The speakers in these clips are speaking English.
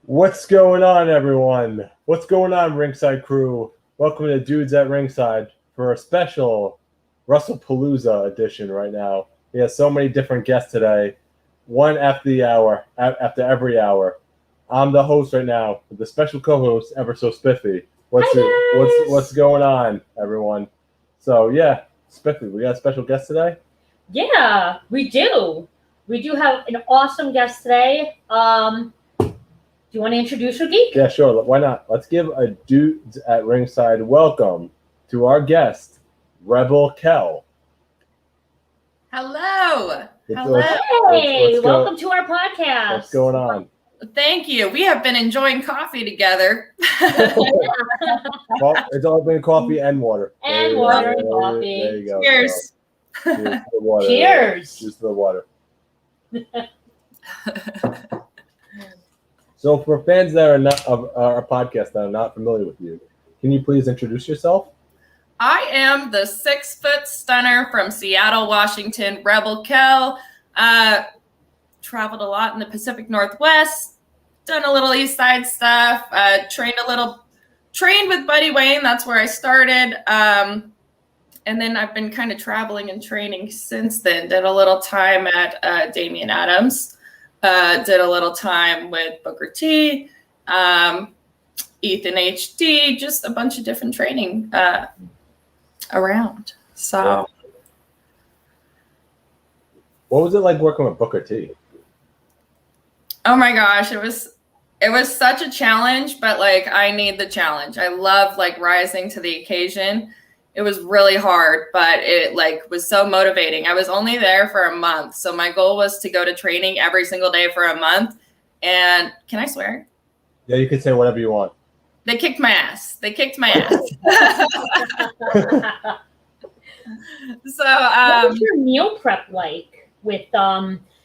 What's going on, everyone? What's going on, Ringside crew? Welcome to Dudes at Ringside for a special Russellpalooza edition right now. We have so many different guests today, one after the hour, after every hour. I'm the host right now, with the special co-host, Ever So Spiffy. What's going on, everyone? So yeah, Spiffy, we got a special guest today. Yeah, we do. We do have an awesome guest today. Do you want to introduce her, Geek? Yeah, sure. Why not? Let's give a Dudes at Ringside welcome to our guest, Rebel Kell. Hello. Hey, welcome to our podcast. What's going on? Thank you. We have been enjoying coffee together. Well, it's all been coffee and water. And water and coffee. There you go. Cheers. So, cheers to the water. Cheers. Cheers to the water. So, for fans that are not of our podcast that are not familiar with you, can you please introduce yourself? I am the 6-foot stunner from Seattle, Washington, Rebel Kell. Traveled a lot in the Pacific Northwest, done a little East Side stuff, trained with Buddy Wayne. That's where I started. And then I've been kind of traveling and training since then. Did a little time at Damian Adams. Did a little time with Booker T, Ethan HD, just a bunch of different training around. So, What was it like working with Booker T? oh my gosh, it was such a challenge, but like I need the challenge. I love like rising to the occasion. It was really hard, but it like was so motivating. I was only there for a month. So my goal was to go to training every single day for a month. And can I swear? Yeah, you can say whatever you want. They kicked my ass. So what was your meal prep like with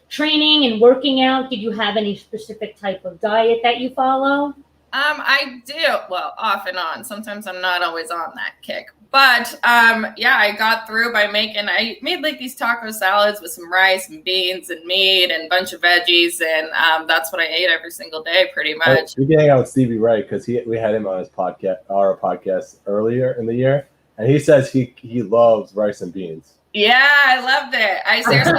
training and working out? Did you have any specific type of diet that you follow? I do. Well, off and on. Sometimes I'm not always on that kick. But yeah, I got through by I made like these taco salads with some rice and beans and meat and a bunch of veggies. And that's what I ate every single day pretty much. We can hang out with Stevie Ray because we had him on our podcast earlier in the year. And he says he loves rice and beans. Yeah, I loved it. I seriously,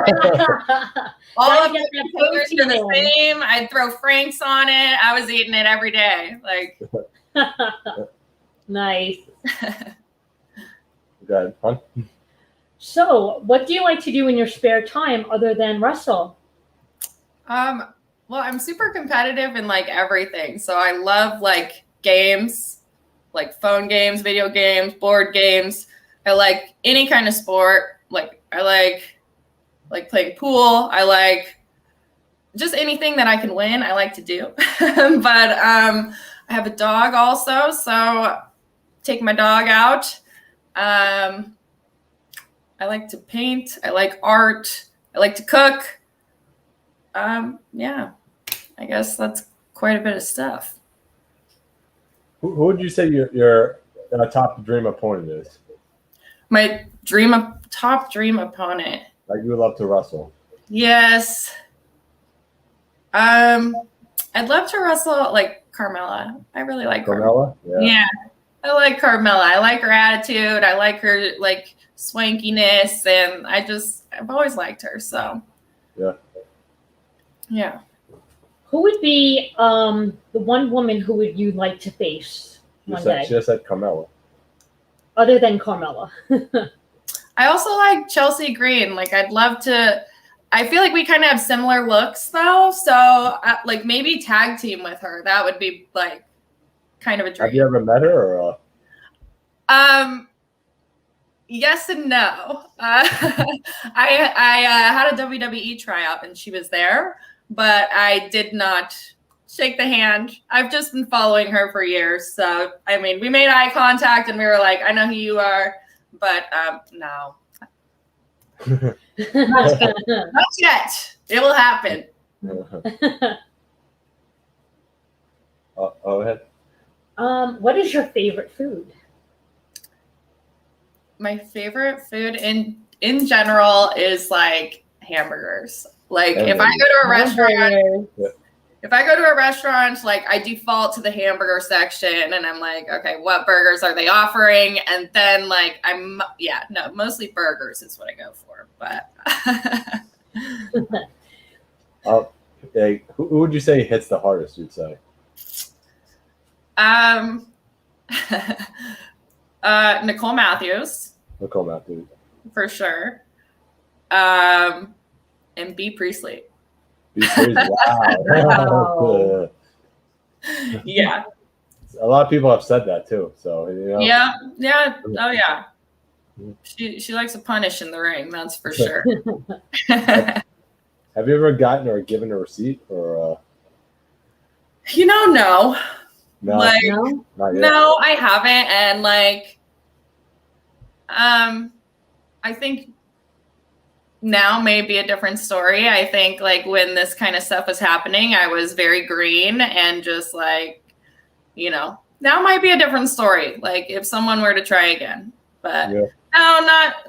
all of the fingers are the same. I'd throw Frank's on it. I was eating it every day. Like, nice. Good, huh? So, what do you like to do in your spare time other than wrestle? Well, I'm super competitive in like everything. So I love like games, like phone games, video games, board games. I like any kind of sport. Like I like playing pool. I like just anything that I can win. I like to do. But I have a dog also, so take my dog out. I like to paint. I like art. I like to cook. Yeah, I guess that's quite a bit of stuff. Who would you say your top dream opponent is? My top dream opponent. Like you would love to wrestle. Yes. I'd love to wrestle like Carmella. I really like her. Carmella? Yeah. I like Carmella. I like her attitude. I like her like swankiness, and I've always liked her. So yeah. Who would be the one woman who would you like to face one day? She just said Carmella. Other than Carmella. I also like Chelsea Green. Like I'd love to. I feel like we kind of have similar looks though, so like maybe tag team with her. That would be like kind of a dream. Have you ever met her or? Yes and no. I had a WWE tryout and she was there, but I did not shake the hand. I've just been following her for years. So, I mean, we made eye contact and we were like, I know who you are, but no. Not yet. It will happen. Go ahead. What is your favorite food? My favorite food in general is like hamburgers. Like if I go to a restaurant, if I go to a restaurant, like I default to the hamburger section and I'm like, okay, what burgers are they offering? And then like mostly burgers is what I go for. But who would you say hits the hardest, you'd say? Nicole Matthews. Nicole Matthews. For sure. And B. Priestley. Wow. Yeah. A lot of people have said that too. So Yeah. Oh yeah. She likes to punish in the ring, that's for sure. Have you ever gotten or given a receipt or No. No, like not yet. no, I haven't. And like I think now may be a different story. I think like when this kind of stuff was happening, I was very green and just like, now might be a different story. Like if someone were to try again, but no,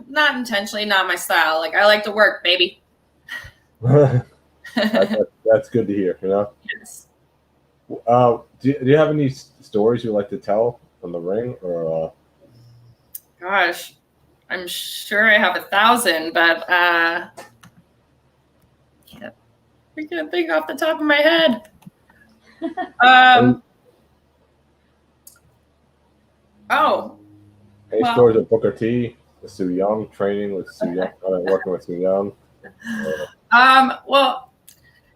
not intentionally, not my style. Like I like to work, baby. That's good to hear. Yes. Do you have any stories you like to tell on the ring or? Gosh. I'm sure I have 1,000, but I can't think off the top of my head. Any stories of Booker T, with Su Yung, training with Su Yung, working with Su Yung? Well,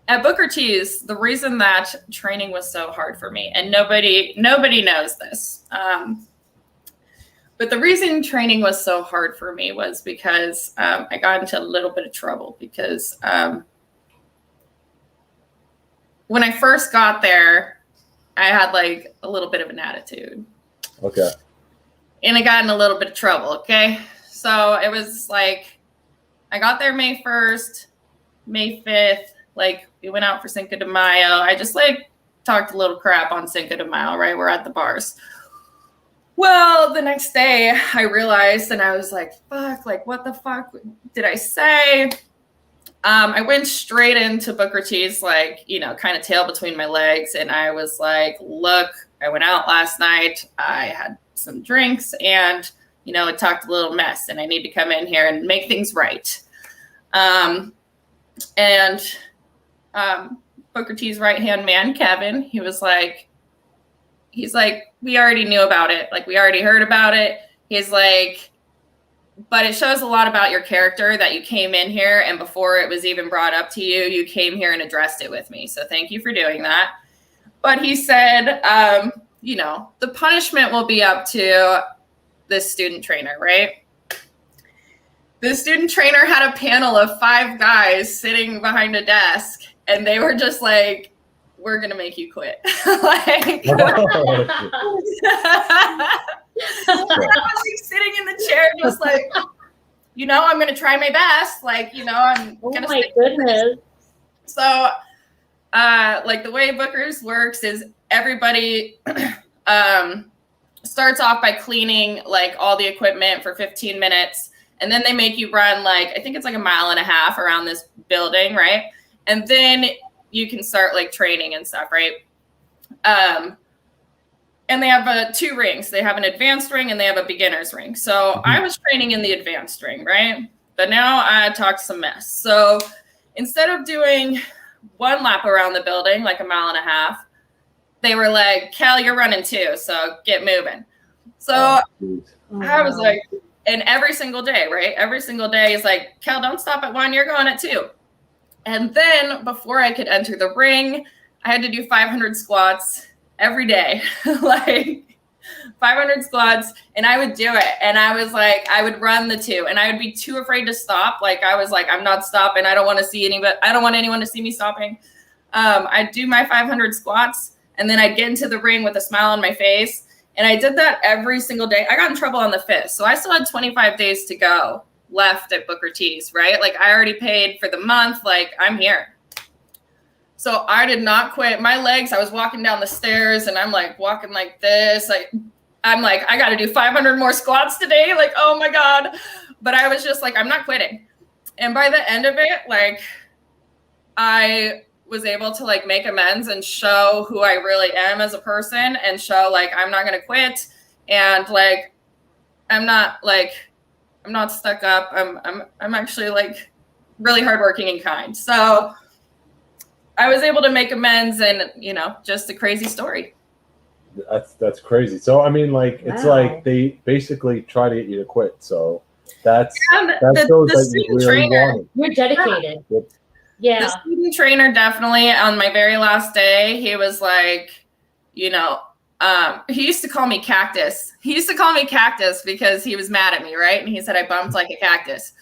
at Booker T's, the reason that training was so hard for me, and nobody knows this, but the reason training was so hard for me was because I got into a little bit of trouble because when I first got there, I had like a little bit of an attitude. Okay. And I got in a little bit of trouble, okay? So it was like, I got there May 1st, May 5th, like we went out for Cinco de Mayo. I just like talked a little crap on Cinco de Mayo, right? We're at the bars. Well, the next day I realized and I was like, fuck, like what the fuck did I say? I went straight into Booker T's, like, kind of tail between my legs. And I was like, look, I went out last night. I had some drinks and, it talked a little mess and I need to come in here and make things right. Booker T's right-hand man, Kevin, he's like, we already knew about it. Like, we already heard about it. He's like, but it shows a lot about your character that you came in here and before it was even brought up to you, you came here and addressed it with me. So thank you for doing that. But he said, the punishment will be up to this student trainer, right? The student trainer had a panel of 5 guys sitting behind a desk and they were just like, we're going to make you quit. Like, I was like sitting in the chair, just like, I'm going to try my best. Like, I'm going to. Oh my goodness. So, like the way Booker's works is everybody starts off by cleaning like all the equipment for 15 minutes. And then they make you run like, I think it's like 1.5 miles around this building, right? And then you can start like training and stuff, right? And they have 2 rings. They have an advanced ring and they have a beginner's ring. So I was training in the advanced ring, right? But now I talked some mess. So instead of doing 1 lap around the building, like 1.5 miles, they were like, Cal, you're running 2, so get moving. So I was like, and every single day, right? Every single day is like, Cal, don't stop at 1, you're going at 2. And then before I could enter the ring, I had to do 500 squats every day, like 500 squats. And I would do it. And I was like, I would run the 2 and I would be too afraid to stop. Like, I was like, I'm not stopping. I don't want to see anybody. I don't want anyone to see me stopping. I'd do my 500 squats and then I'd get into the ring with a smile on my face. And I did that every single day. I got in trouble on the 5th. So I still had 25 days to go left at Booker T's, right? Like, I already paid for the month. Like, I'm here. So I did not quit. My legs, I was walking down the stairs and I'm like walking like this. I'm like, I got to do 500 more squats today. Like, oh my God. But I was just like, I'm not quitting. And by the end of it, like, I was able to like make amends and show who I really am as a person and show like I'm not gonna quit and like I'm not stuck up. I'm actually like really hardworking and kind. So I was able to make amends and just a crazy story. That's crazy. So I mean, like it's like they basically try to get you to quit. So that shows that you really want it. You're dedicated. Yeah. The student trainer definitely on my very last day, he was like, he used to call me Cactus. He used to call me Cactus because he was mad at me, right? And he said I bumped like a cactus.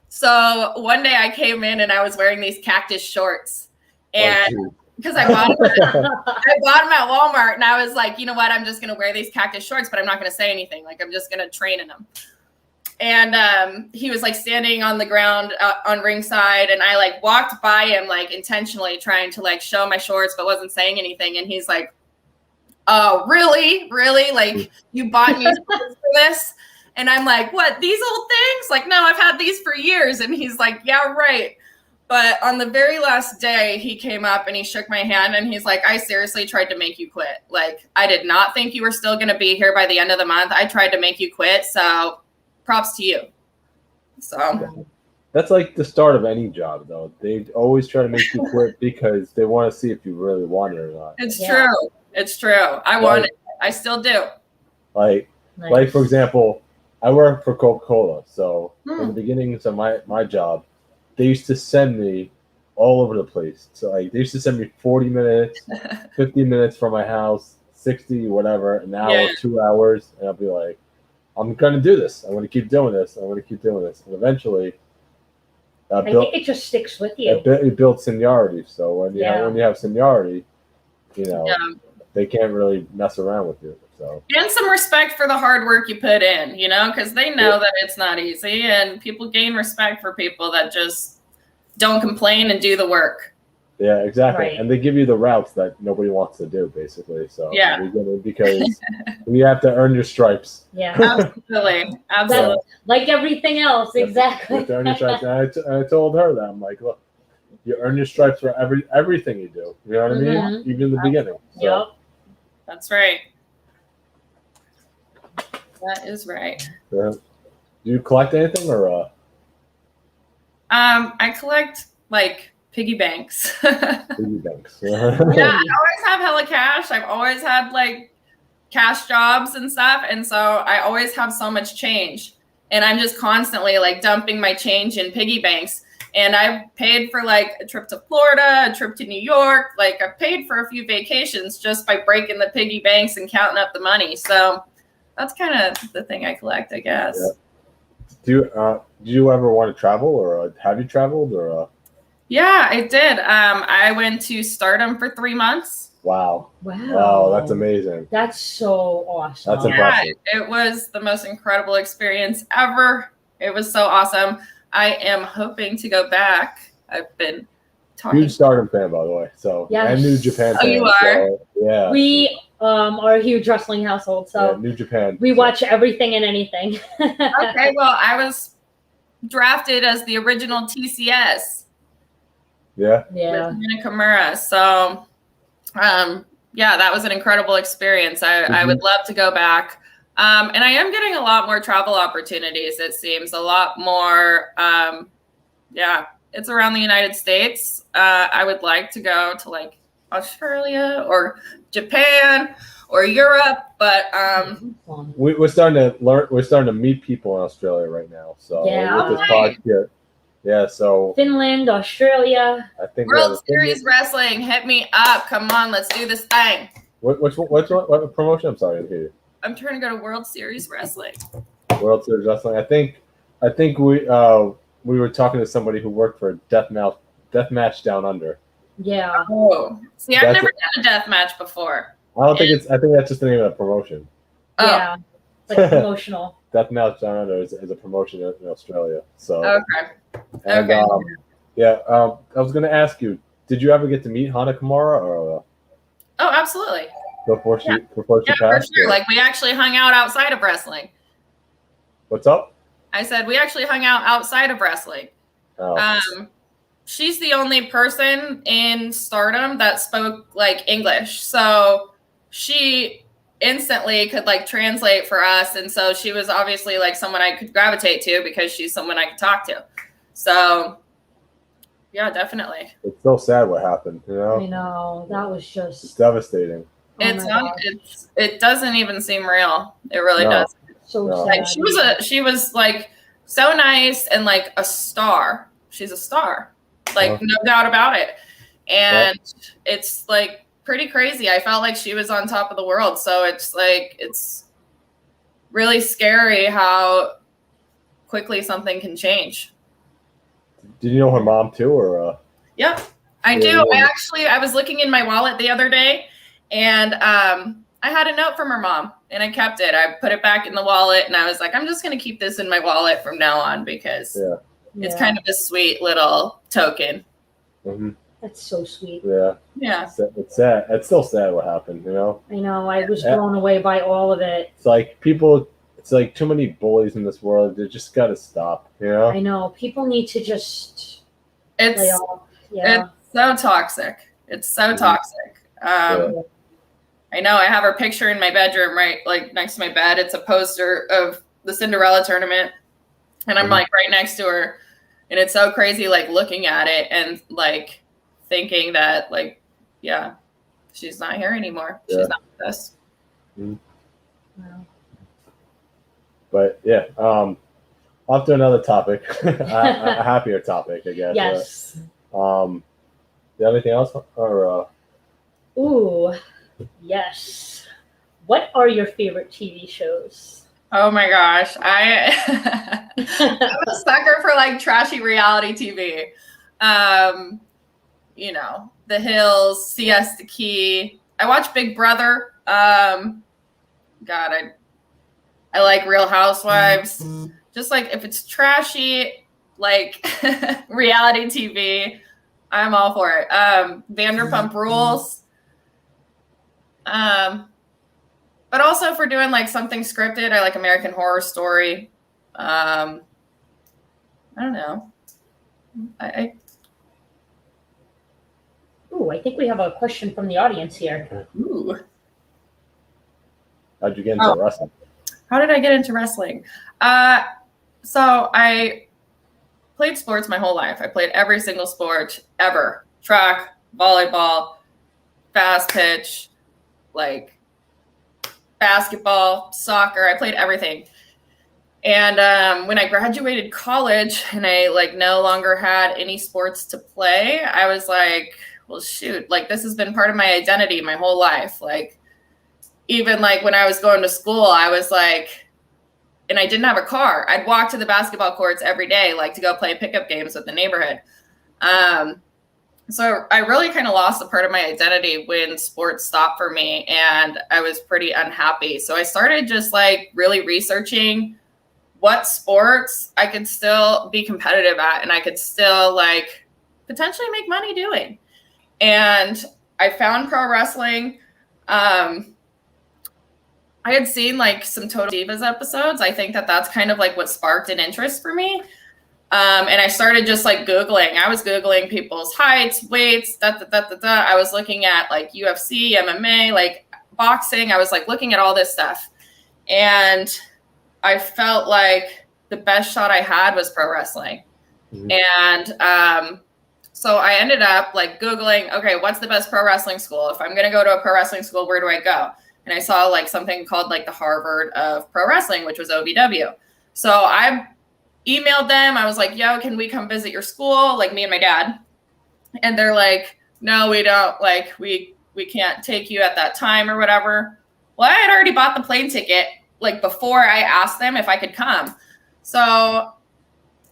So one day I came in and I was wearing these cactus shorts. And because I bought them at Walmart and I was like, you know what? I'm just going to wear these cactus shorts, but I'm not going to say anything. Like I'm just going to train in them. And he was like standing on the ground on ringside and I like walked by him like intentionally trying to like show my shorts, but wasn't saying anything. And he's like, oh, really? Like you bought me for this? And I'm like, what? These old things? Like, no, I've had these for years. And he's like, yeah, right. But on the very last day, he came up and he shook my hand and he's like, I seriously tried to make you quit. Like, I did not think you were still going to be here by the end of the month. I tried to make you quit. So props to you. So that's like the start of any job, though. They always try to make you quit because they want to see if you really want it or not. It's true. It's true. I want it. I still do. Like for example, I work for Coca-Cola. So in the beginnings of my job, they used to send me all over the place. So like they used to send me 40 minutes, 50 minutes from my house, 60, whatever, an hour, 2 hours. And I'll be like, I'm going to do this. I'm going to keep doing this. I'm going to keep doing this. And eventually, I think it just sticks with you. It builds seniority. So when you have seniority, they can't really mess around with you. So and some respect for the hard work you put in, because they know that it's not easy, and people gain respect for people that just don't complain and do the work. Yeah, exactly. Right. And they give you the routes that nobody wants to do, basically. So because you have to earn your stripes. Yeah, absolutely. Like everything else, exactly. You have to earn your stripes. And I told her that I'm like, look, you earn your stripes for everything you do. You know what I mean? Even in the beginning. So. Yep. That's right. That is right. Do you collect anything or? I collect like piggy banks. Piggy banks. Yeah, I always have hella cash. I've always had like cash jobs and stuff, and so I always have so much change, and I'm just constantly like dumping my change in piggy banks. And I've paid for like a trip to Florida, a trip to New York. Like I've paid for a few vacations just by breaking the piggy banks and counting up the money. So that's kind of the thing I collect, I guess. Yeah. Do you ever want to travel, or have you traveled, or? Yeah, I did. I went to Stardom for 3 months. Wow, that's amazing. That's so awesome. That's impressive. It was the most incredible experience ever. It was so awesome. I am hoping to go back. I've been talking. Huge Stardom fan, by the way. So and New Japan. Oh, you are? So, yeah. We are a huge wrestling household, so New Japan. We watch everything and anything. Okay, well, I was drafted as the original TCS. Yeah. Yeah. With Mina Kimura. So, that was an incredible experience. I would love to go back. And I am getting a lot more travel opportunities, it seems. A lot more, it's around the United States. I would like to go to like Australia or Japan or Europe, but we're starting to learn. We're starting to meet people in Australia right now. So with this podcast, so Finland, Australia. I think World Series Wrestling, hit me up. Come on, let's do this thing. What promotion? I'm sorry, I didn't hear you. I'm trying to go to World Series Wrestling. World Series Wrestling. I think we were talking to somebody who worked for Death Match Down Under. Yeah. Oh, see, I've never done a death match before. I think that's just the name of the promotion. Oh. Yeah, it's like promotional. Death Match Down Under is a promotion in Australia. So okay. And, I was going to ask you, did you ever get to meet Hana Kimura or? Oh, absolutely. Before she passed? For sure. Like we actually hung out outside of wrestling. What's up? I said we actually hung out outside of wrestling. Oh. she's the only person in Stardom that spoke like English. So she instantly could like translate for us. And so she was obviously like someone I could gravitate to because she's someone I could talk to. So yeah, definitely. It's so sad what happened, you know? I know. That was It's just devastating. It's my not, gosh. it doesn't even seem real. It really No. does. So No. sad. Like she was like so nice and like a star. She's a star. Like Uh-huh. no doubt about it. And it's like pretty crazy. I felt like she was on top of the world. So it's like it's really scary how quickly something can change. Did you know her mom too, or? Yep, I do. I was looking in my wallet the other day, and I had a note from her mom, and I kept it. I put it back in the wallet, and I was like, I'm just going to keep this in my wallet from now on because it's kind of a sweet little token. Mm-hmm. That's so sweet. Yeah. Yeah. It's sad. It's still sad what happened, you know? I know. I was blown away by all of it. It's like it's like too many bullies in this world. They just got to stop, you know? I know. People need to just It's lay off. Yeah. It's so toxic. It's so toxic. I know. I have her picture in my bedroom, right, like next to my bed. It's a poster of the Cinderella tournament, and I'm like right next to her, and it's so crazy, like looking at it and like thinking that, like, yeah, she's not here anymore. Yeah. She's not with us. Mm-hmm. Wow. But yeah, off to another topic, a happier topic, I guess. Yes. Do you have anything else? Or Ooh, yes. What are your favorite TV shows? Oh my gosh, I'm a sucker for like trashy reality TV. You know, The Hills, Siesta Key. I watch Big Brother. God, I like Real Housewives. Just like if it's trashy, like reality TV, I'm all for it. Vanderpump Rules. But also if we're doing like something scripted, I like American Horror Story. I don't know. Ooh, I think we have a question from the audience here. Ooh. how'd you get into wrestling? How did I get into wrestling? So I played sports my whole life. I played every single sport ever. Track, volleyball, fast pitch, like basketball, soccer. I played everything. And when I graduated college and I like no longer had any sports to play, I was like, well, shoot, like this has been part of my identity my whole life. Like even like when I was going to school, I was like, and I didn't have a car. I'd walk to the basketball courts every day, like to go play pickup games with the neighborhood. So I really kind of lost a part of my identity when sports stopped for me, and I was pretty unhappy. So I started just like really researching what sports I could still be competitive at and I could still like potentially make money doing. And I found pro wrestling. I had seen like some Total Divas episodes. I think that that's kind of like what sparked an interest for me. And I started just like Googling. I was Googling people's heights, weights, I was looking at like UFC, MMA, like boxing. I was like looking at all this stuff. And I felt like the best shot I had was pro wrestling. Mm-hmm. And so I ended up like Googling, okay, what's the best pro wrestling school? If I'm going to go to a pro wrestling school, where do I go? And I saw like something called like the Harvard of pro wrestling, which was OVW. So I emailed them. I was like, yo, can we come visit your school? Like me and my dad. And they're like, no, we don't, like, we can't take you at that time or whatever. Well, I had already bought the plane ticket like before I asked them if I could come. So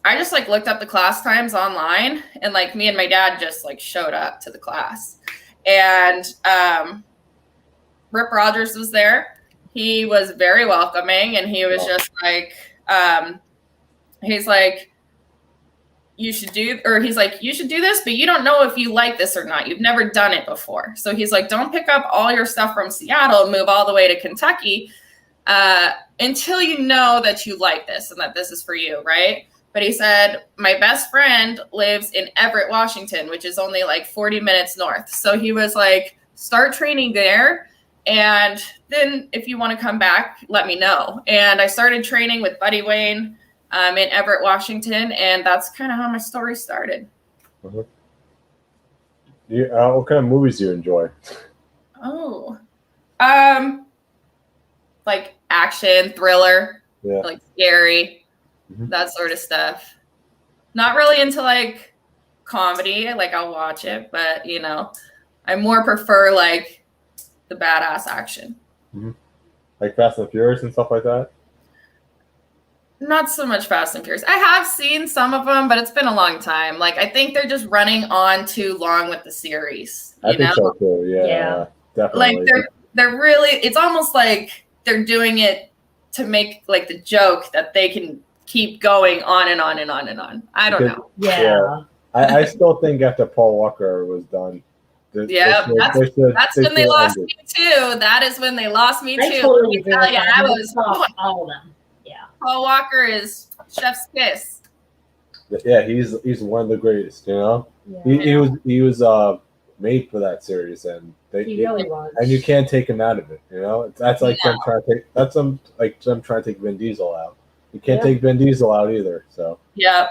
I just like looked up the class times online, and like me and my dad just like showed up to the class. And Rip Rogers was there. He was very welcoming, and he was just like, he's like, you should do this, but you don't know if you like this or not. You've never done it before. So he's like, don't pick up all your stuff from Seattle and move all the way to Kentucky until you know that you like this and that this is for you, right? But he said, my best friend lives in Everett, Washington, which is only like 40 minutes north. So he was like, start training there. And then if you want to come back, let me know. And I started training with Buddy Wayne in Everett, Washington. And that's kind of how my story started. What kind of movies do you enjoy? Oh, like action, thriller, like scary, that sort of stuff. Not really into like comedy. Like I'll watch it, but you know, I more prefer like the badass action. Like Fast and Furious and stuff like that? Not so much Fast and Furious. I have seen some of them, but it's been a long time. Like I think they're just running on too long with the series. I think so too. Yeah, definitely. Like they're really. It's almost like they're doing it to make like the joke that they can keep going on and on and on and on. I don't know. Yeah. I still think after Paul Walker was done. That's when they lost me too. That is when they lost me too. I totally agree. I was all of them. Yeah. Paul Walker is chef's kiss. Yeah, he's one of the greatest. You know, Yeah. he was made for that series, and He really was. and you can't take him out of it. You know, that's like them trying to take them trying to take Vin Diesel out. You can't take Vin Diesel out either. So Yep.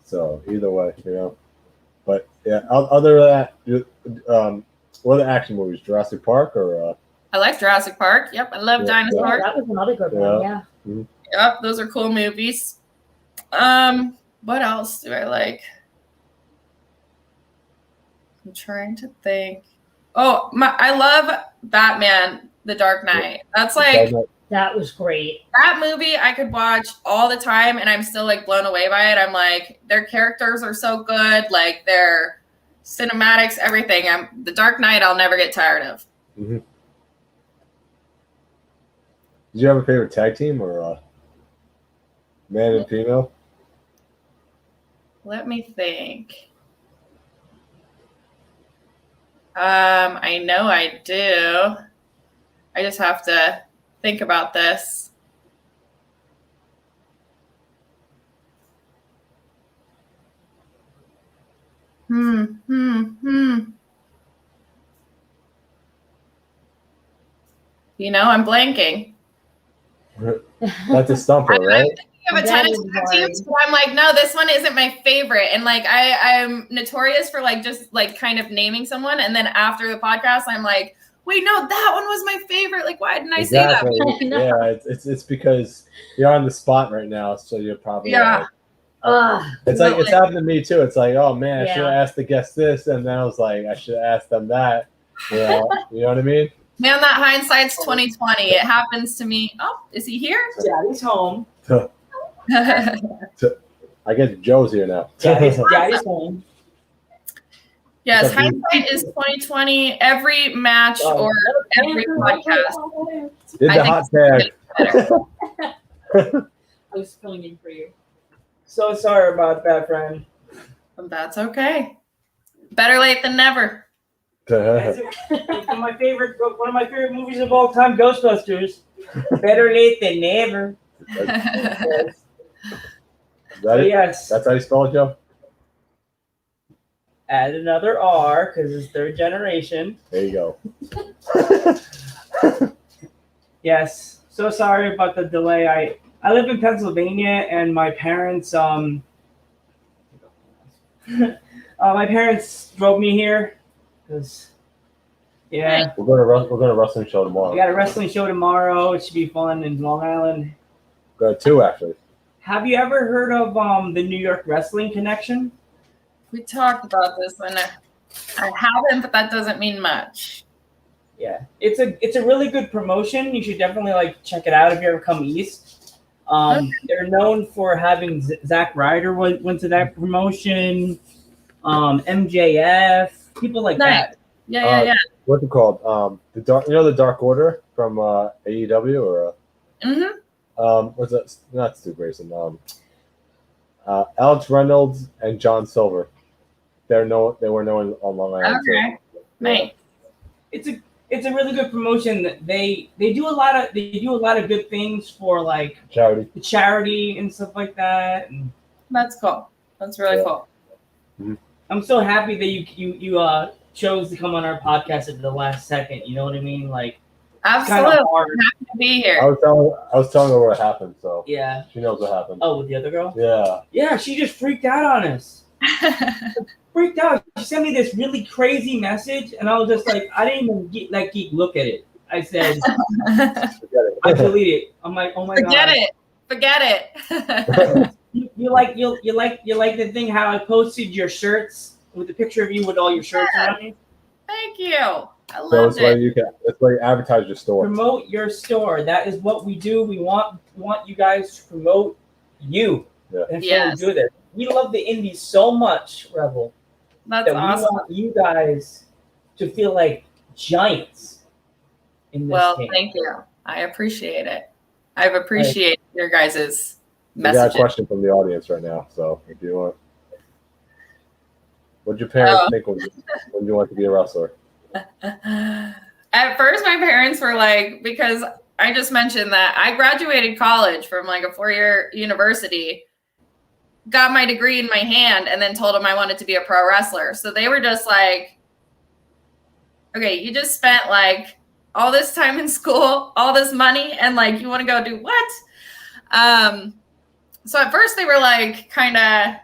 So either way, you know. But yeah, other than that, what are the action movies? Jurassic Park or? I like Jurassic Park. Yep, I love dinosaurs. That was another good one. Yeah. Yep, those are cool movies. What else do I like? I'm trying to think. Oh, I love Batman: The Dark Knight. That's like that was great. That movie I could watch all the time, and I'm still like blown away by it. I'm like, their characters are so good, like their cinematics, everything. The Dark Knight, I'll never get tired of. Mm-hmm. Did you have a favorite tag team or man and female? Let me think. I know I do. I just have to think about this. You know, I'm blanking. That's a stumper, right? I'm thinking of a ton of tag teams, but I'm like, no, this one isn't my favorite. And like, I'm notorious for like just like kind of naming someone, and then after the podcast, I'm like, wait, no, that one was my favorite. Like, why didn't I say that? Yeah, it's because you're on the spot right now, so you're probably it's like it's happened to me too. It's like, oh man, I should have asked the guest this, and then I was like, I should have asked them that. You know what I mean? Man, that hindsight's 2020. It happens to me. Oh, is he here? Daddy's home. I guess Joe's here now. Daddy's home. Yes, hindsight is 2020. Every match or every podcast. Did the hot tag. I was filling in for you. So sorry about that, friend. That's okay. Better late than never. One of my favorite movies of all time, Ghostbusters. Better late than never. Yes. That's how you spell it, Joe? Add another R because it's third generation. There you go. Yes. So sorry about the delay. I live in Pennsylvania, and my parents my parents drove me here because we're going to wrestling show tomorrow. We got a wrestling show tomorrow. It should be fun in Long Island. Got two actually. Have you ever heard of the New York Wrestling Connection? We talked about this, and I haven't, but that doesn't mean much. Yeah, it's a really good promotion. You should definitely check it out if you ever come east. They're known for having Zack Ryder went to that promotion. MJF, people like that. Yeah. What's it called? The Dark Order from AEW or? What's that? Not Stu Grayson. Alex Reynolds and John Silver. They were known on Long Island. Okay. Nice. it's a really good promotion. They do a lot of good things for like Charity. the charity and stuff like that. And That's cool. That's really Yeah. cool. I'm so happy that you chose to come on our podcast at the last second. You know what I mean? Like, it's kind Absolutely. of hard. Happy to be I here. was telling her what happened, so Yeah. she knows what happened. Oh, with the other girl? Yeah. Yeah, she just freaked out on us. Freaked out. She sent me this really crazy message, and I was just like, I didn't even let Geek look at it. I said, Forget it. I deleted it. I'm like, oh my Forget god. it. Forget it. You like the thing how I posted your shirts with the picture of you with all your shirts on you? Thank you. I So loved it's why it. it's why you advertise your store. Promote your store. That is what we do. We want you guys to promote you. Yeah. And so Yes. we do this. We love the indies so much, Rebel, That's that we awesome. want you guys to feel like giants in this Well, game. thank you. I appreciate it. I've appreciated your guys' We got a messages. question from the audience right now, so if you want. What'd your parents think when you wanted to be a wrestler? At first, my parents were like, because I just mentioned that I graduated college from like a 4-year university, got my degree in my hand, and then told them I wanted to be a pro wrestler. So they were just like, okay, you just spent like all this time in school, all this money, and like you want to go do what? So at first they were like kind of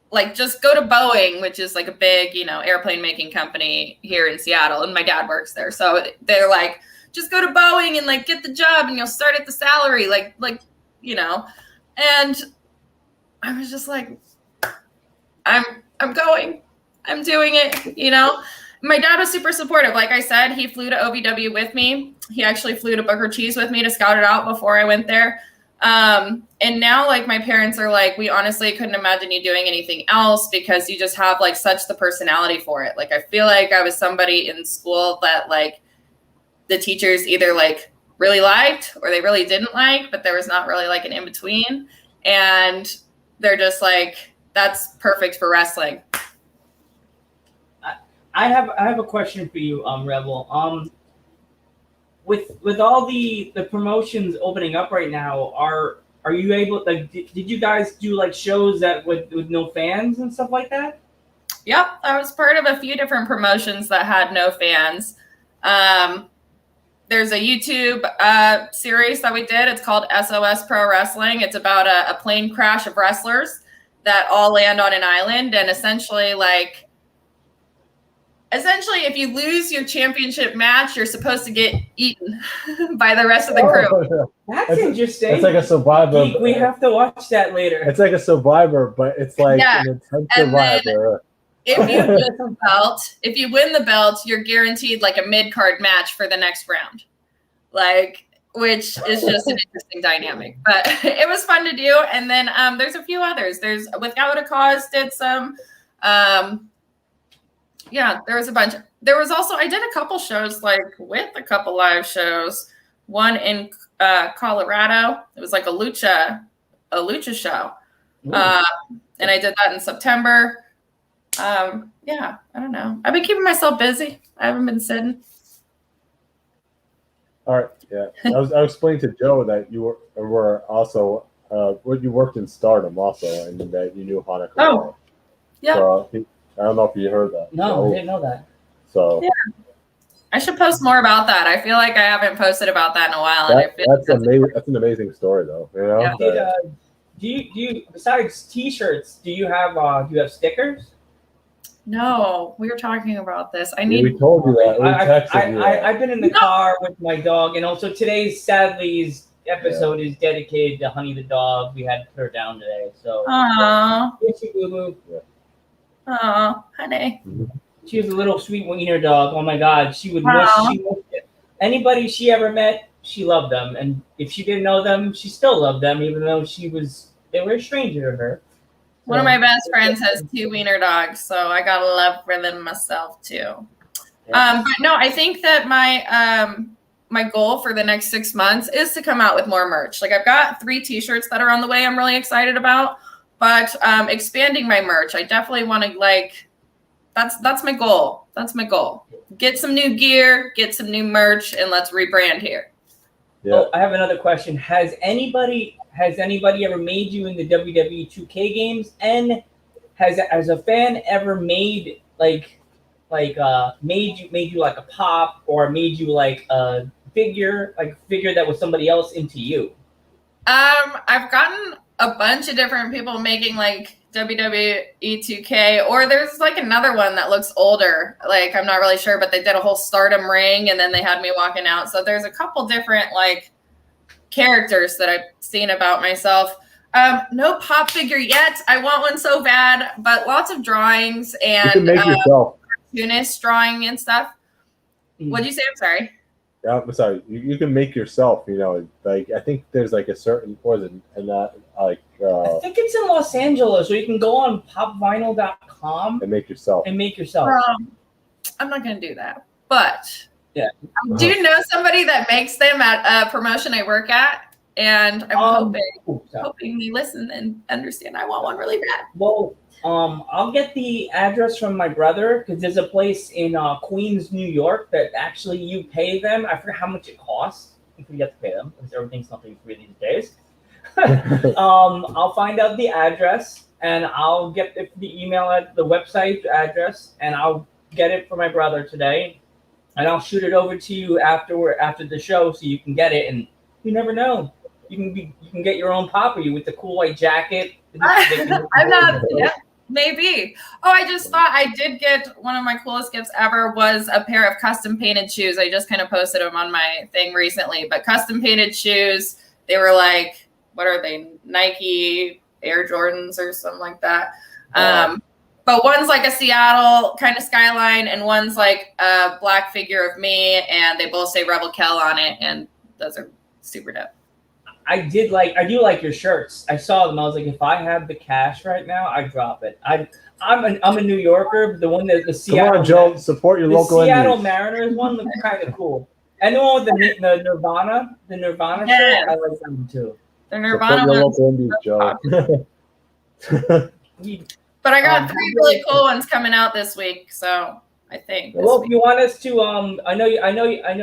like just go to Boeing, which is like a big, airplane making company here in Seattle, and my dad works there. So they're like, just go to Boeing and like get the job and you'll start at the salary, and I was just like, I'm going, I'm doing it, My dad was super supportive. Like I said, he flew to OVW with me. He actually flew to Booker Cheese with me to scout it out before I went there. And now like my parents are like, we honestly couldn't imagine you doing anything else because you just have like such the personality for it. Like, I feel like I was somebody in school that like the teachers either like really liked or they really didn't like, but there was not really like an in between. And they're just like, that's perfect for wrestling. I have a question for you, Rebel. With all the promotions opening up right now, are you able, like, did you guys do like shows that with no fans and stuff like that? Yep, I was part of a few different promotions that had no fans. There's a YouTube series that we did. It's called SOS Pro Wrestling. It's about a plane crash of wrestlers that all land on an island, and essentially, if you lose your championship match, you're supposed to get eaten by the rest of the crew. That's interesting. It's like a Survivor. Geek, we have to watch that later. It's like a Survivor, but it's like Yeah. an intense And then- Survivor. If you win the belt, you're guaranteed like a mid-card match for the next round. Which is just an interesting dynamic. But it was fun to do. And then there's a few others. There's Without a Cause did some. There was a bunch. There was also, I did a couple shows with a couple live shows. One in Colorado. It was like a lucha show. And I did that in September. I don't know. I've been keeping myself busy. I haven't been sitting. All right, yeah. I was explaining to Joe that you were also you worked in Stardom also, and that you knew Hanukkah. Oh, yeah. So, I don't know if you heard that. No, I didn't know that. So Yeah. I should post more about that. I feel like I haven't posted about that in a while. that's amazing. That's an amazing story, though. Yeah. Do you besides T-shirts? Do you have stickers? No, we were talking about this. we told you that. We texted you. I've been in the car with my dog, and also today's episode is dedicated to Honey the dog. We had to put her down today, so. Aww. Yes, you boo-boo. Aww, honey. She was a little sweet wiener dog. Oh my God, she would wish she would. Anybody she ever met, she loved them, and if she didn't know them, she still loved them, even though they were a stranger to her. One of my best friends has 2 wiener dogs, so I got a love for them myself too. Yeah. But no, I think that my goal for the next 6 months is to come out with more merch. Like, I've got 3 T-shirts that are on the way. I'm really excited about, but expanding my merch. I definitely want to That's my goal. That's my goal. Get some new gear, get some new merch, and let's rebrand here. Yeah. Oh, I have another question. Has anybody ever made you in the WWE 2K games? And has a fan ever made made you like a pop, or made you like a figure that was somebody else into you? I've gotten a bunch of different people making like WWE 2K, or there's like another one that looks older. Like, I'm not really sure, but they did a whole Stardom ring and then they had me walking out. So there's a couple different like characters that I've seen about myself. No pop figure yet. I want one so bad, but lots of drawings and You can make yourself. cartoonist drawing and stuff. What'd you say? I'm sorry. I'm sorry. You can make yourself. You know, like I think there's like a certain and that like I think it's in Los Angeles, so you can go on popvinyl.com and make yourself. and make yourself. I'm not gonna do that, but Yeah. I do know somebody that makes them at a promotion I work at, and I'm hoping they listen and understand. I want one really bad. Well, I'll get the address from my brother, because there's a place in Queens, New York that actually you pay them. I forget how much it costs. If we get to pay them, because everything's something free these days. I'll find out the address, and I'll get the email at the website address, and I'll get it for my brother today, and I'll shoot it over to you after the show, so you can get it. And you never know, you can get your own Poppy with the cool white jacket. I'm not. Yeah, maybe. Oh, I just thought I did get one of my coolest gifts ever was a pair of custom painted shoes. I just kind of posted them on my thing recently, but custom painted shoes. They were like, what are they? Nike Air Jordans or something like that. But one's like a Seattle kind of skyline, and one's like a black figure of me, and they both say Rebel Kell on it, and those are super dope. I do like your shirts. I saw them. I was like, if I had the cash right now, I'd drop it. I'm a New Yorker. The one that the Seattle. Come on, Joe. Support your local. The Seattle indies. Mariners one looks kind of cool. And the one with the Nirvana shirt, I like them too. The Support Nirvana your ones. local indies, Joe. But I got 3 really cool ones coming out this week, so I think. Well, if you want us to, I know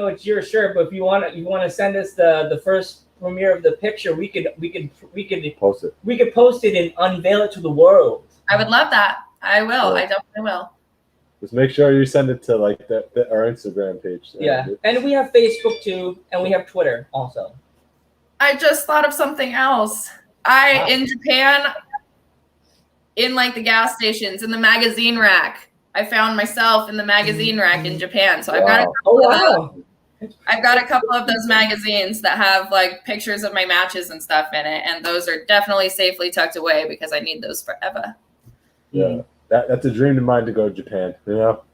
it's your shirt, but if you want to send us the first premiere of the picture, we could Post it. we could post it and unveil it to the world. I would love that. I will. Yeah. I definitely will. Just make sure you send it to like our Instagram page. Yeah, and we have Facebook too, and we have Twitter also. I just thought of something else. In Japan, in like the gas stations, in the magazine rack, I found myself in the magazine rack in Japan. So I've got a couple of those magazines that have like pictures of my matches and stuff in it, and those are definitely safely tucked away because I need those forever. Yeah, that's a dream of mine to go to Japan. You know.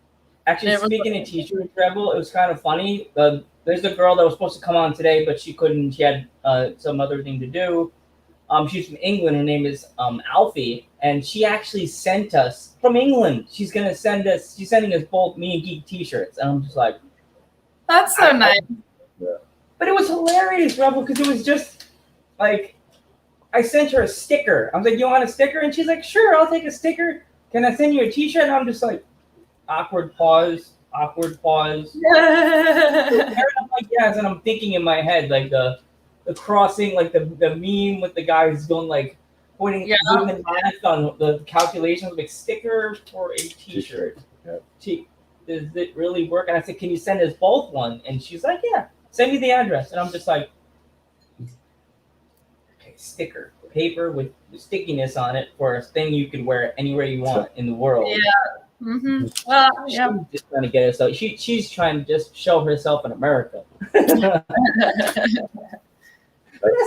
Actually, speaking of T-shirts, Rebel, it was kind of funny. There's a girl that was supposed to come on today, but she couldn't. She had some other thing to do. She's from England. Her name is Alfie, and she actually sent us from England. She's sending us both Me and Geek T-shirts, and I'm just like, that's so nice. Yeah. But it was hilarious, Rebel, because it was just like I sent her a sticker. I was like, "You want a sticker?" And she's like, "Sure, I'll take a sticker. Can I send you a T-shirt?" And I'm just like, awkward pause. And I'm like, yes, and I'm thinking in my head like the crossing, like the meme with the guys going like doing the math on the calculations, like sticker for a T-shirt. Yeah. Does it really work? And I said, can you send us both one? And she's like, yeah, send me the address. And I'm just like, okay, sticker, paper with stickiness on it for a thing you can wear anywhere you want in the world. Yeah. Mm-hmm. Well, yeah. She's just trying to get us out. She's trying to just show herself in America. That's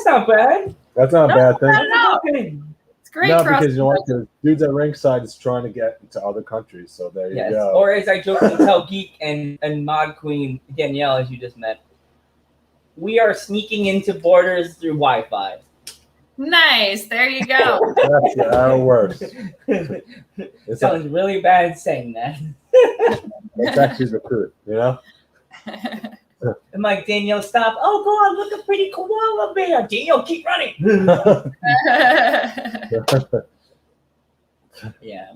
not bad. That's not a bad thing. No. It's great. No, because you know what? The dudes at ringside is trying to get into other countries. So there you go. Or as I jokingly tell Geek and Mod Queen Danielle, as you just met, we are sneaking into borders through Wi-Fi. Nice. There you go. That's how it works. It sounds really bad saying that. It's actually the truth, you know? I'm like, Danielle, stop. Oh, God, look a pretty koala bear. Danielle, keep running. Yeah.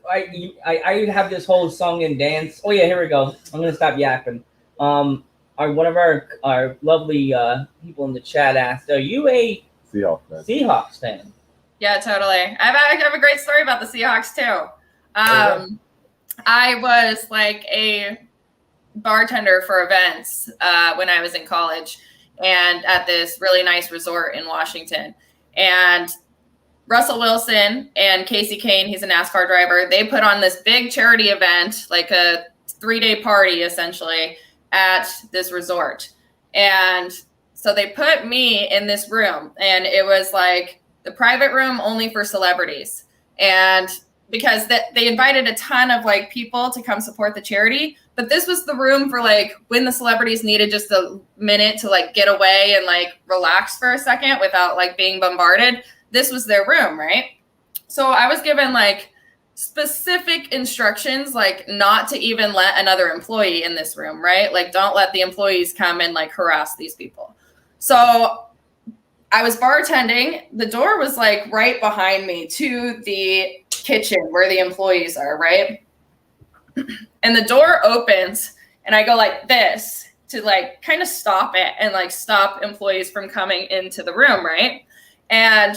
I have this whole song and dance. Oh yeah, here we go. I'm gonna stop yapping. One of our lovely people in the chat asked, "Are you a Seahawks, man. Seahawks fan?" Yeah, totally. I have a great story about the Seahawks too. I was like a bartender for events when I was in college, and at this really nice resort in Washington. And Russell Wilson and Casey Kane, he's a NASCAR driver, they put on this big charity event, like a 3-day party essentially, at this resort. And so they put me in this room, and it was like the private room only for celebrities. And because they invited a ton of like people to come support the charity, but this was the room for like when the celebrities needed just a minute to like get away and like relax for a second without like being bombarded. This was their room, right? So I was given like specific instructions, like not to even let another employee in this room, right? Like don't let the employees come and like harass these people. So I was bartending. The door was like right behind me to the kitchen where the employees are, right? And the door opens and I go like this to like kind of stop it and like stop employees from coming into the room, right? And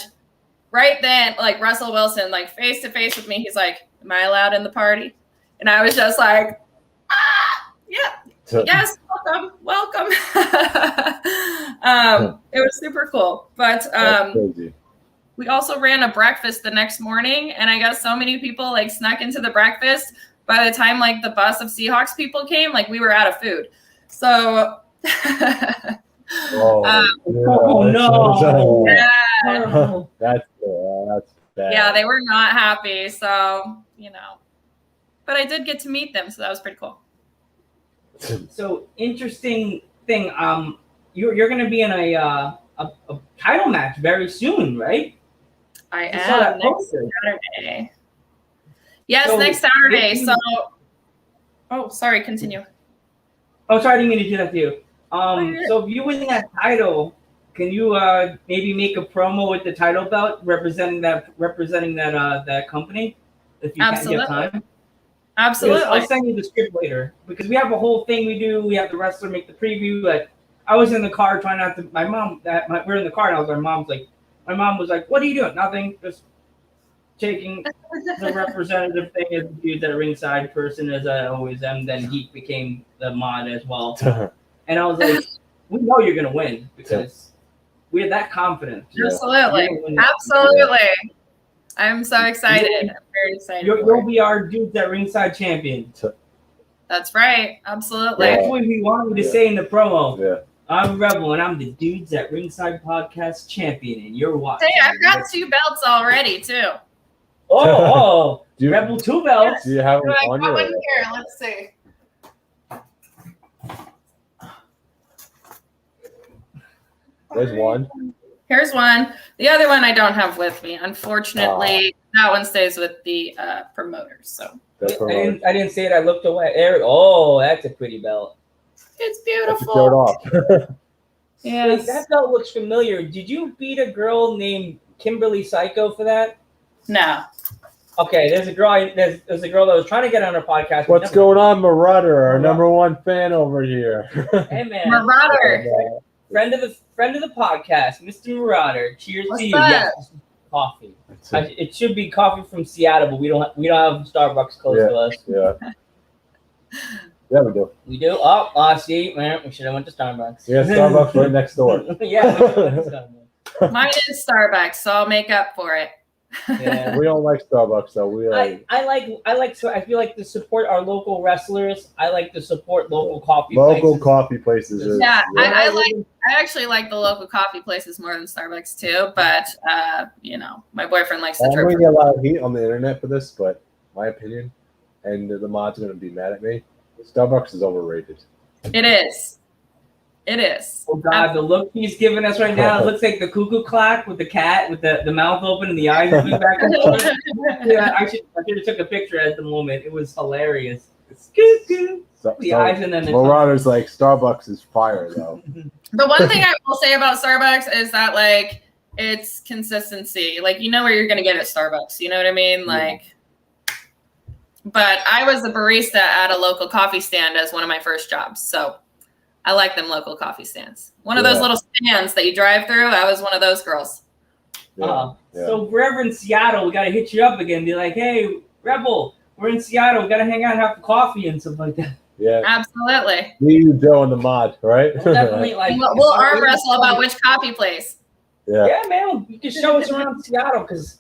right then, like Russell Wilson, like face to face with me, he's like, "Am I allowed in the party?" And I was just like, yeah, yes, welcome. It was super cool. But we also ran a breakfast the next morning, and I guess so many people like snuck into the breakfast. By the time like the bus of Seahawks people came, like we were out of food. So Oh no. Yeah. That's bad. Yeah, they were not happy. So, but I did get to meet them. So that was pretty cool. So interesting thing. You're going to be in a title match very soon, right? I saw that am next poster. Saturday. Yes, So, next Saturday. So, sorry, continue. Oh, sorry, I didn't mean to do that to you. So if you win that title, can you maybe make a promo with the title belt representing that company? If you can't get time. Absolutely. I'll send you the script later because we have a whole thing we do. We have the wrestler make the preview. Like I was in the car trying not to. We're in the car and I was. My mom was like, "What are you doing? Nothing. Just taking the representative thing as the dude that ringside person as I always am." Then he became the mod as well. And I was like, "We know you're gonna win because we have that confidence." Absolutely. Absolutely. I'm so excited. I'm very excited. You'll be our Dudes at Ringside champion. That's right. Absolutely. That's what we wanted to say in the promo. Yeah. I'm Rebel, and I'm the Dudes at Ringside podcast champion, and you're watching. Hey, I've got 2 belts already too. Oh, Rebel 2 belts. Do you have I one? got one here. Let's see. There's one. Here's one. The other one I don't have with me. Unfortunately, that one stays with the promoters. So That's for I didn't say it. I looked away. Oh, that's a pretty belt. it's Showed beautiful. off. Yes. Wait, that belt looks familiar. Did you beat a girl named Kimberly Psycho for that? No. Okay, there's a girl. There's a girl that was trying to get on our podcast. What's going on, Marauder? Our number one fan over here. Hey man, Marauder. friend of the podcast, Mr. Marauder. Cheers What's to you. that? Yes, coffee. It should be coffee from Seattle, but we don't have Starbucks close to us. Yeah. Yeah, we do. We do. Oh, see, man, we should have went to Starbucks. We have Starbucks right next door. Yeah, we should have went to Starbucks. Mine is Starbucks, so I'll make up for it. Yeah. We don't like Starbucks though. We like So I feel like to support our local wrestlers. I like to support local coffee local places. coffee places. Yeah, I actually like the local coffee places more than Starbucks too. But my boyfriend likes the I'm drip. going to get a lot of heat on the internet for this, but my opinion, and the mods are going to be mad at me. Starbucks is overrated. It is. It is. Oh God, the look he's giving us right now, it looks like the cuckoo clock with the cat with the mouth open and the eyes moving back and forth. Yeah, I should have took a picture at the moment. It was hilarious. The eyes and then the Marauder's like Starbucks is fire though. The one thing I will say about Starbucks is that like it's consistency. Like you know where you're gonna get at Starbucks. You know what I mean? Like But I was a barista at a local coffee stand as one of my first jobs. So I like them local coffee stands. One of those little stands that you drive through. I was one of those girls. So wherever in Seattle, we got to hit you up again. Be like, hey, Rebel, we're in Seattle. We got to hang out and have coffee and stuff like that. Yeah. Absolutely. Me, you, Joe, and the mod, right? We'll definitely like. We'll arm wrestle about which coffee place. Yeah, man. You can show us around Seattle because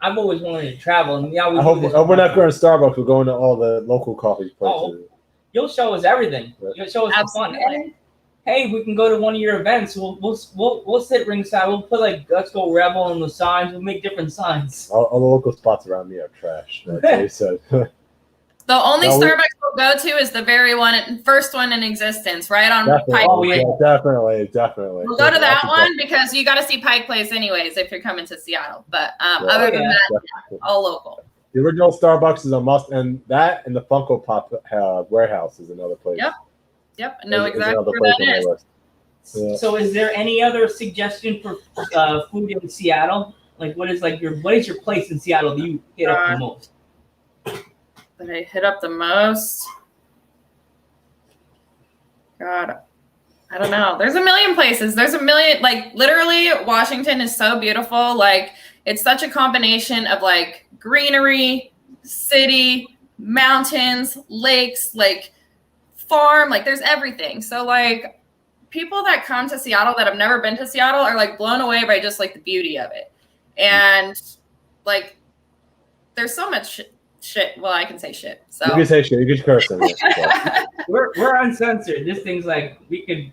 I've always wanted to travel. And yeah, I hope we're not going to Starbucks. We're going to all the local coffee places. You'll show us everything. You'll show us the fun. And, hey, we can go to one of your events. We'll sit ringside. We'll put like "Let's Go Rebel" on the signs. We'll make different signs. All the local spots around me are trash. That's what he said. The only Starbucks we'll go to is the first one in existence, right on Pike. Oh, yeah, definitely. We'll go to that one because you got to see Pike Place anyways if you're coming to Seattle. But other than that, all local. The original Starbucks is a must, and that and the Funko Pop warehouse is another place. Yep. Know exactly where that is. Yeah. So, is there any other suggestion for food in Seattle? Like, what is your place in Seattle that you hit up the most? That I hit up the most? God, I don't know. There's a million places. There's a million, like literally Washington is so beautiful. Like it's such a combination of like greenery, city, mountains, lakes, like farm, like there's everything. So like people that come to Seattle that have never been to Seattle are like blown away by just like the beauty of it. And like there's so much shit. Well, I can say shit. So you can say shit. You can curse in this. We're uncensored. This thing's like we could.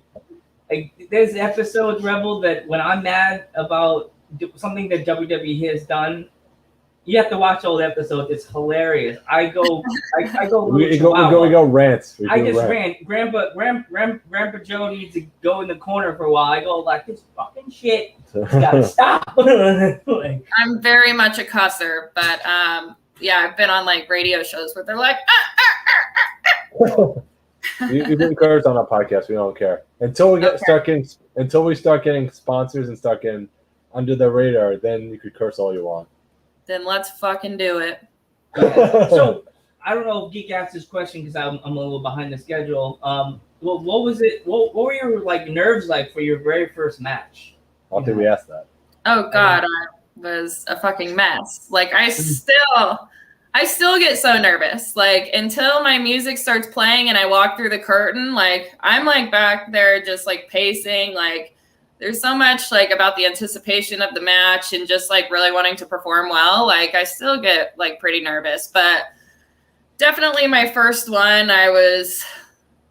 Like there's episodes, Rebel, that when I'm mad about something that WWE has done, you have to watch all the episodes. It's hilarious. I go. We go rants. I just rant. Grandpa Joe needs to go in the corner for a while. I go like this fucking shit. It's gotta stop. I'm very much a cusser, but yeah, I've been on like radio shows where they're like, You can curse on our podcast. We don't care until we start getting sponsors and start getting under the radar. Then you could curse all you want. Then let's fucking do it. So I don't know if Geek asked this question because I'm a little behind the schedule. Well, what was it? What were your like nerves like for your very first match? I don't think we asked that. Oh God, I was a fucking mess. Like I still get so nervous. Like until my music starts playing and I walk through the curtain, like I'm like back there just like pacing. Like there's so much like about the anticipation of the match and just like really wanting to perform well. Like I still get like pretty nervous, but definitely my first one, I was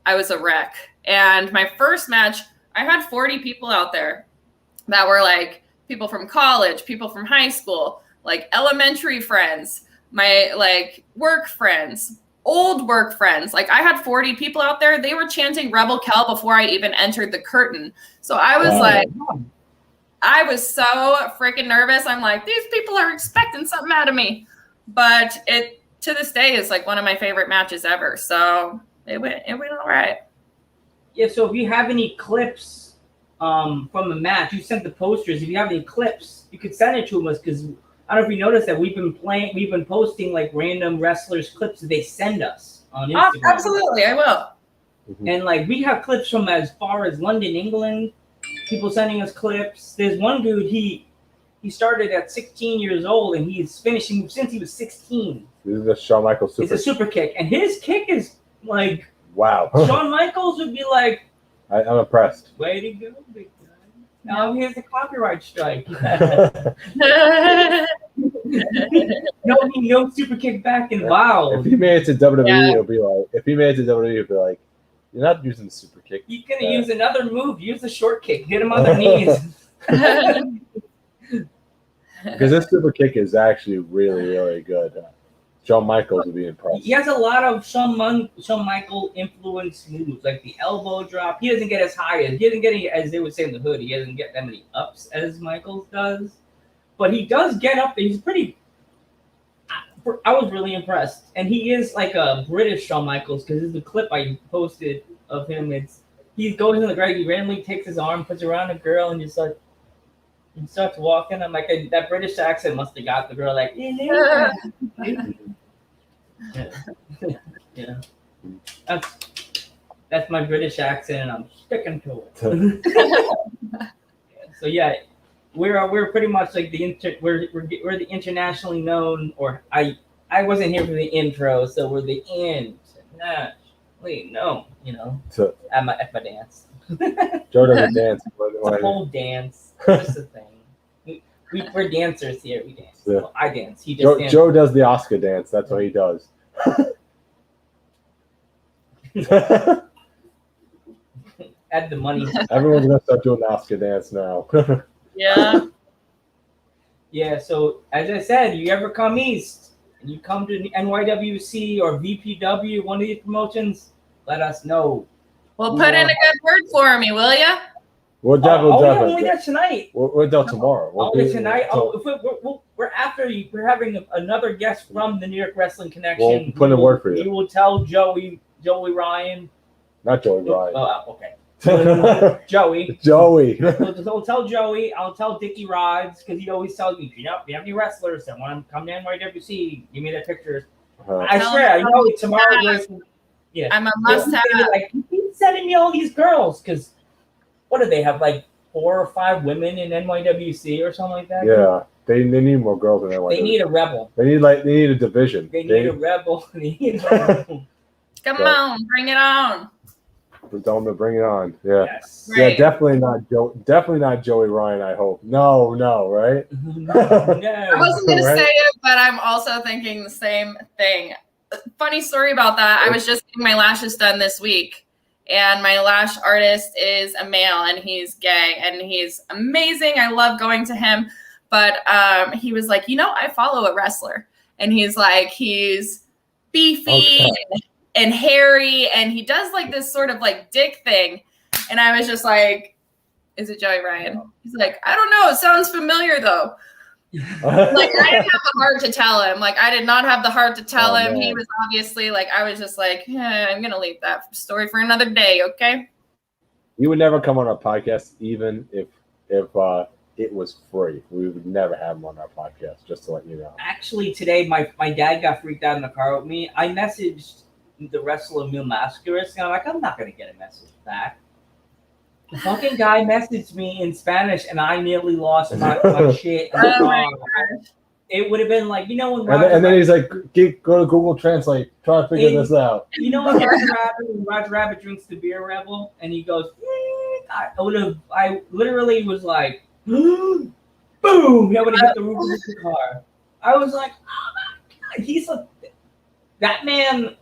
a wreck. And my first match, I had 40 people out there that were like people from college, people from high school, like elementary friends, my like work friends, old work friends. Like I had 40 people out there. They were chanting Rebel Kell before I even entered the curtain. So I was I was so freaking nervous. I'm like, these people are expecting something out of me. But it to this day is like one of my favorite matches ever. So it went all right. Yeah, so if you have any clips from the match, you sent the posters. If you have any clips, you could send it to us because I don't know if you noticed that we've been posting like random wrestlers clips that they send us on Instagram. Oh, absolutely, I will. Mm-hmm. And like we have clips from as far as London, England, people sending us clips. There's one dude, he started at 16 years old and he's finishing since he was 16. This is a Shawn Michaels super. It's a super kick. And his kick is like wow. Shawn Michaels would be like, I'm impressed. way to go, big guy. Now here's the copyright strike. no super kick back and wow. If he made it to WWE, it'll be like. If he made it to WWE, it'll be like, you're not using the super kick. You can use another move. Use the short kick. Hit him on the knees. Because this super kick is actually really, really good. Shawn Michaels would be impressed. He has a lot of Shawn Michaels influenced moves, like the elbow drop. He doesn't get as high as as they would say in the hood. He doesn't get that many ups as Michaels does, but he does get up. He's pretty. I was really impressed, and he is like a British Shawn Michaels because there's a clip I posted of him. He goes in the ground, he randomly takes his arm, puts it around a girl, and just like and starts walking. I'm like, that British accent must have got the girl like. Yeah. That's my British accent, and I'm sticking to it. So yeah, we're pretty much like we're the internationally known, or I wasn't here for the intro, so we're the internationally known. So at my dance. Joe doesn't dance. It's a whole dance. It's just a thing. We're dancers here. We dance. Yeah. Well, I dance. He just dances. Joe does the Oscar dance. That's what he does. Add the money. Everyone's gonna start doing the Oscar dance now. Yeah. Yeah. So as I said, you ever come east and you come to NYWC or VPW, one of these promotions, let us know. Well, put in a good word for me, will ya? We'll Yeah, we're definitely. there tonight. We're there tomorrow. We'll Oh, be- tonight. so- If we're after you. We're having another guest from the New York Wrestling Connection. We'll put in a word for you. We will tell Joey Ryan. Not Joey Ryan. Oh, okay. Joey. Joey. I'll tell Joey. I'll tell Dickie Rides because he always tells me, if you have any wrestlers that want to come to NYWC, give me their pictures. I Tell swear, I him know how tomorrow. fast. Yeah, I'm a must-have. Like, keep sending me all these girls because what do they have, like 4 or 5 women in NYWC or something like that? Yeah, they need more girls in there. They need a rebel. They need a division. They need a rebel. They need a rebel. Come Yeah. on, bring it on. Tell them to bring it on. Yeah. Yes. Right. Yeah, definitely not Definitely not Joey Ryan. I hope. No, right? No. I wasn't going Right. to say it, but I'm also thinking the same thing. Funny story about that. I was just getting my lashes done this week, and my lash artist is a male, and he's gay, and he's amazing. I love going to him. But he was like, I follow a wrestler, and he's beefy and hairy, and he does like this sort of like dick thing. And I was just like, is it Joey Ryan? He's like, I don't know. It sounds familiar though. Like I didn't have the heart to tell him. Like I did not have the heart to tell him. Man. He was obviously like, I was just like, I'm going to leave that story for another day. Okay. You would never come on our podcast, even if it was free. We would never have him on our podcast, just to let you know. Actually, today my dad got freaked out in the car with me. I messaged the wrestler Mil Mascaras, and I'm like, I'm not gonna get a message back. The fucking guy messaged me in Spanish, and I nearly lost my shit. In the Oh my car. It would have been like, when And then he's like, go to Google Translate, try to figure this out. when Roger Rabbit drinks the beer Rebel, and he goes, I literally was like, boom! I would have hit the roof of the car. I was like, oh my God, that man.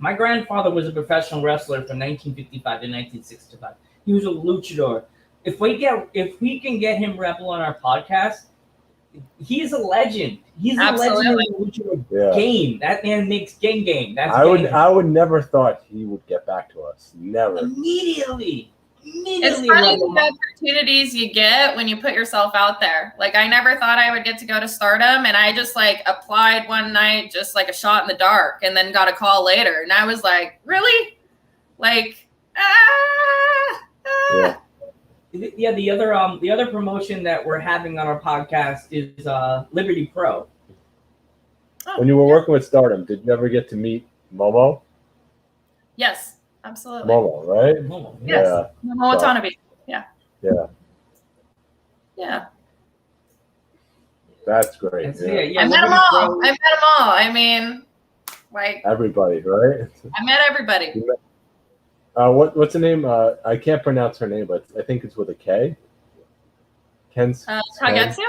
My grandfather was a professional wrestler from 1955 to 1965. He was a luchador. If we can get him Rebel on our podcast, he's a legend. He's Absolutely. a legend in the luchador Yeah. game. That man makes game. That's I would never thought he would get back to us. Never. immediately. It's funny Rebel. the opportunities you get when you put yourself out there. Like I never thought I would get to go to Stardom, and I just like applied one night, just like a shot in the dark, and then got a call later, and I was like, really? Like, Yeah. Yeah, the other promotion that we're having on our podcast is Liberty Pro. When you were working with Stardom, did you ever get to meet Momo? Yes, absolutely. Momo, right? Oh, Yes. Yeah. Momo Watanabe. Yeah. Yeah. Yeah. That's great. And so, Yeah. yeah, I met them Liberty all. Pro- I met them all. I mean, like, Everybody, right? I met everybody. What's the name? I can't pronounce her name, but I think it's with a K. Ken's. Kagetsu?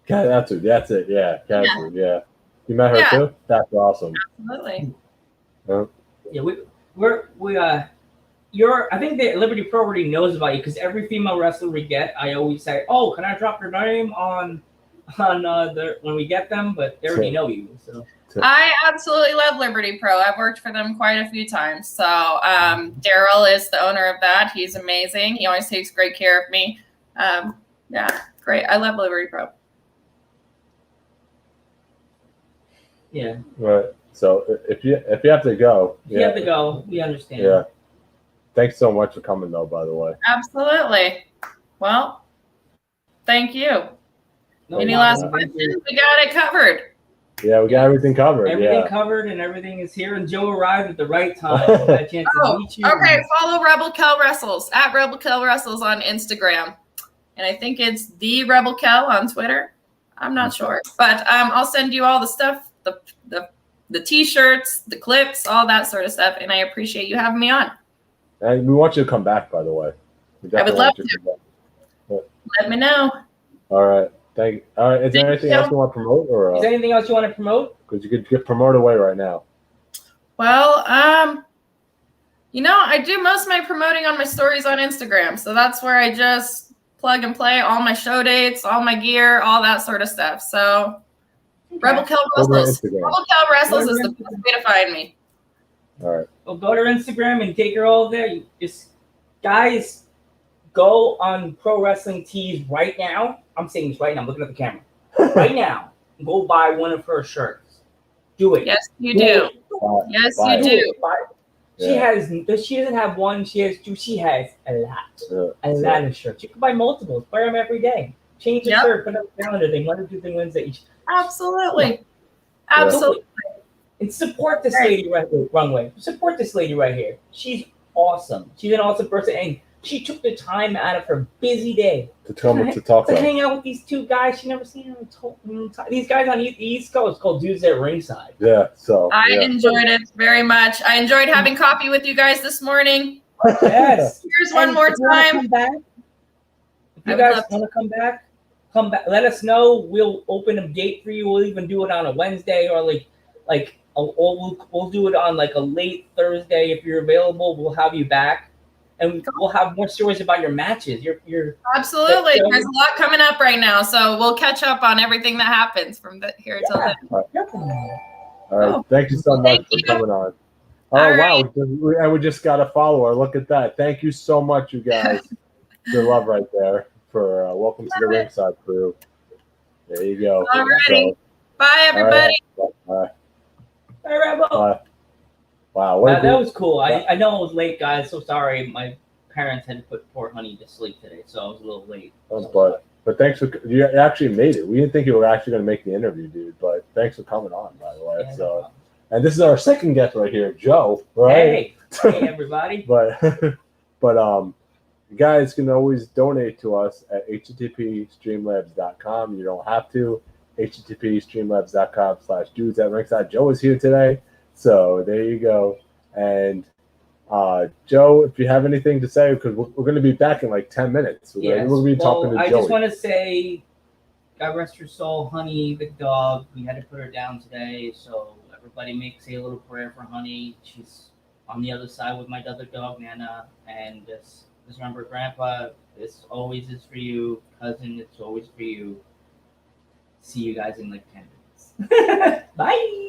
That's it. Yeah, Katsu. Yeah. You met her Yeah. too? That's awesome. Absolutely. Yeah, I think that Liberty Pro already knows about you because every female wrestler we get, I always say, "Oh, can I drop your name on when we get them?" But they already know you. So I absolutely love Liberty Pro. I've worked for them quite a few times. So Daryl is the owner of that. He's amazing. He always takes great care of me. Yeah, great. I love Liberty Pro. yeah, Right. So if you have to go, you have to go. We understand. Yeah. Thanks so much for coming, though. By the way. Absolutely. Well, thank you. No Any problem. last questions? We got it covered. Yeah, we got everything covered. Everything Yeah. covered and everything is here. And Joe arrived at the right time. I had a chance to Oh, meet you. okay. Follow Rebel Kel Wrestles at Rebel Kel Wrestles on Instagram, and I think it's the Rebel Kel on Twitter. I'm not sure, but I'll send you all the stuff, the t-shirts, the clips, all that sort of stuff. And I appreciate you having me on. And we want you to come back, by the way. We I would definitely love want you come back. Let me know. All right. Thank you. All right. Is there Thank anything you. else you want to promote, or Is there anything else you want to promote? because you could get promoted away right now? Well, I do most of my promoting on my stories on Instagram, so that's where I just plug and play all my show dates, all my gear, all that sort of stuff. So, Rebel Kel Over on Wrestles. Instagram. Rebel Kel Wrestles is the best way to find me. All right. Well, go to Instagram and take her all there. You just guys, go on Pro Wrestling Tees right now. I'm saying this right now. I'm looking at the camera right now. Go buy one of her shirts. Do it. Yes, you do. Bye. Yes, Bye. you Do do. it. Buy it. She doesn't have one. She has two. She has a lot. A lot of shirts. You can buy multiples. Wear them every day. Change your Yep. shirt. Put up a calendar thing. 1 or 2 things Wednesday each. Absolutely. Absolutely. And support this lady right here, Runway. Support this lady right here. She's awesome. She's an awesome person, and she took the time out of her busy day To come to talk to to us. hang out with these 2 guys she never seen. These guys on the East Coast called Dudes at Ringside. Yeah. So. I yeah. enjoyed it very much. I enjoyed having coffee with you guys this morning. Yes. Here's one And more if you wanna time. come back, if I you would guys love to. want to come back, come back. Let us know. We'll open a gate for you. We'll even do it on a Wednesday or we'll do it on like a late Thursday if you're available. We'll have you back, and we'll have more stories about your matches. Your Absolutely. There's a lot coming up right now, so we'll catch up on everything that happens from here till then. All right. Thank you so much Thank for you. coming on. Oh, All wow. And we just got a follower. Look at that. Thank you so much, you guys. Your love right there for welcome to the Love it. Ringside Crew. There you go. Alrighty. Bye, everybody. Bye. Hey, Rebel. Bye. Wow. What a That good- was cool. I know it was late, guys. So sorry. My parents had to put poor Honey to sleep today, so I was a little late. But thanks for you actually made it. We didn't think you were actually going to make the interview, dude. But thanks for coming on, by the way. Yeah, no So, problem. and this is our second guest right here, Joe. Right? Hey, everybody. but you guys can always donate to us at http://streamlabs.com. You don't have to. http://streamlabs.com/dudes at ringside. Joe is here today, so there you go. And Joe, if you have anything to say, because we're going to be back in like 10 minutes. Yes. We'll be talking to I Joey. just want to say, God rest her soul, Honey, the dog. We had to put her down today, so everybody say a little prayer for Honey. She's on the other side with my other dog, Nana. And just remember, Grandpa, this always is for you. Cousin, it's always for you. See you guys in like 10 minutes. Bye.